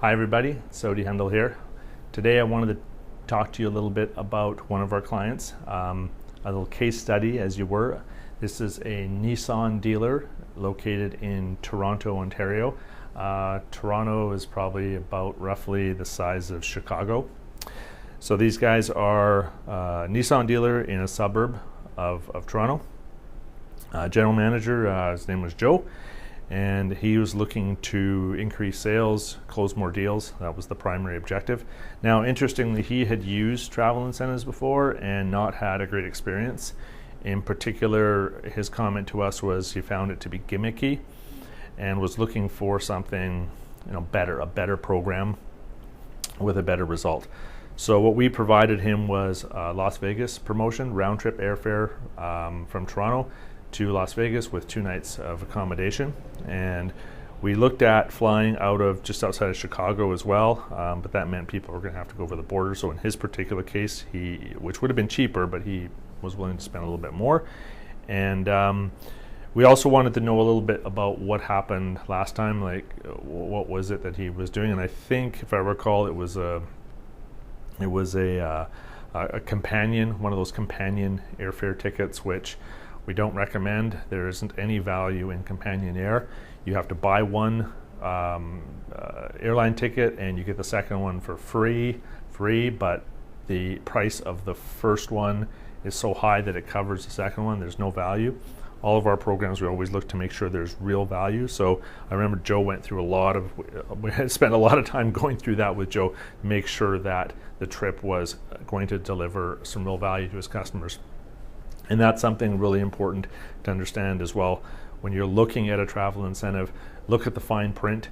Hi everybody, Sody Hendel here. Today I wanted to talk to you a little bit about one of our clients, a little case study as you were. This is a Nissan dealer located in Toronto, Ontario. Toronto is probably about roughly the size of Chicago. So these guys are a Nissan dealer in a suburb of Toronto. General manager, his name was Joe, and he was looking to increase sales, close more deals. That was the primary objective. Now, interestingly, he had used travel incentives before and not had a great experience. In particular, his comment to us was he found it to be gimmicky and was looking for something, better, a better program with a better result. So what we provided him was a Las Vegas promotion, round trip airfare from Toronto to Las Vegas with 2 nights of accommodation. And we looked at flying out of just outside of Chicago as well, but that meant people were going to have to go over the border. So in his particular case, which would have been cheaper, but he was willing to spend a little bit more. And we also wanted to know a little bit about what happened last time, like what was it that he was doing. And I think, if I recall, it was a companion, one of those companion airfare tickets, which we don't recommend. There isn't any value in companion air. You have to buy one airline ticket and you get the second one for free, but the price of the first one is so high that it covers the second one. There's no value. All of our programs, we always look to make sure there's real value. So I remember Joe went through we had spent a lot of time going through that with Joe to make sure that the trip was going to deliver some real value to his customers. And that's something really important to understand as well. When you're looking at a travel incentive, look at the fine print.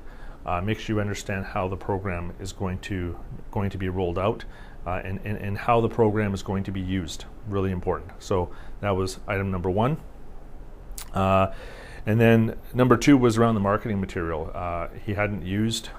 Make sure you understand how the program is going to be rolled out and how the program is going to be used. Really important. So that was item number one. And then number two was around the marketing material. He hadn't used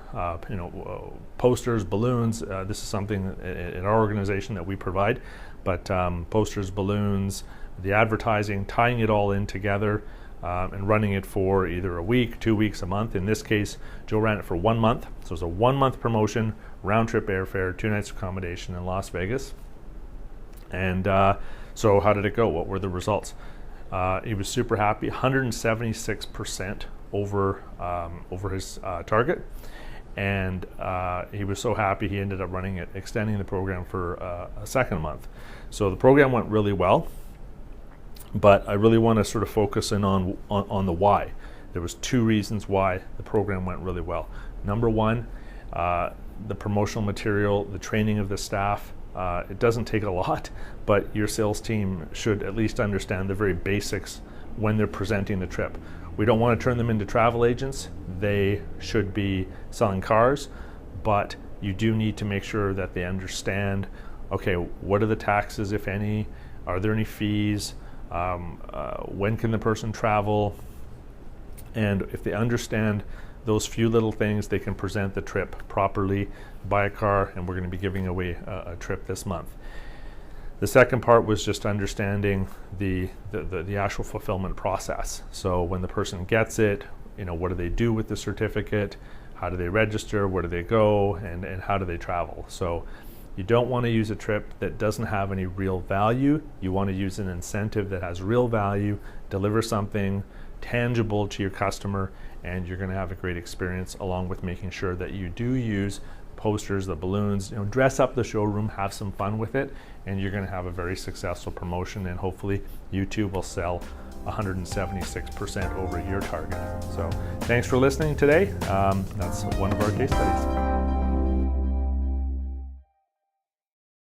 posters, balloons. This is something in our organization that we provide, but posters, balloons, the advertising, tying it all in together and running it for either a week, 2 weeks, a month. In this case, Joe ran it for 1 month. So it was a 1 month promotion, round trip airfare, 2 nights accommodation in Las Vegas. And so how did it go? What were the results? He was super happy, 176% over his target. And he was so happy he ended up running it, extending the program for a second month. So the program went really well. But I really want to sort of focus in on the why. There was 2 reasons why the program went really well. Number one, the promotional material, the training of the staff. It doesn't take a lot, but your sales team should at least understand the very basics when they're presenting the trip. We don't want to turn them into travel agents. They should be selling cars, but you do need to make sure that they understand, okay, what are the taxes, if any? Are there any fees? When can the person travel? And if they understand those few little things, they can present the trip properly, buy a car, and we're going to be giving away a trip this month. The second part was just understanding the actual fulfillment process. So when the person gets it, what do they do with the certificate? How do they register? Where do they go? And how do they travel? So you don't want to use a trip that doesn't have any real value. You want to use an incentive that has real value, deliver something tangible to your customer, and you're going to have a great experience, along with making sure that you do use posters, the balloons, dress up the showroom, have some fun with it, and you're going to have a very successful promotion, and hopefully you too will sell 176% over your target. So thanks for listening today. That's one of our case studies.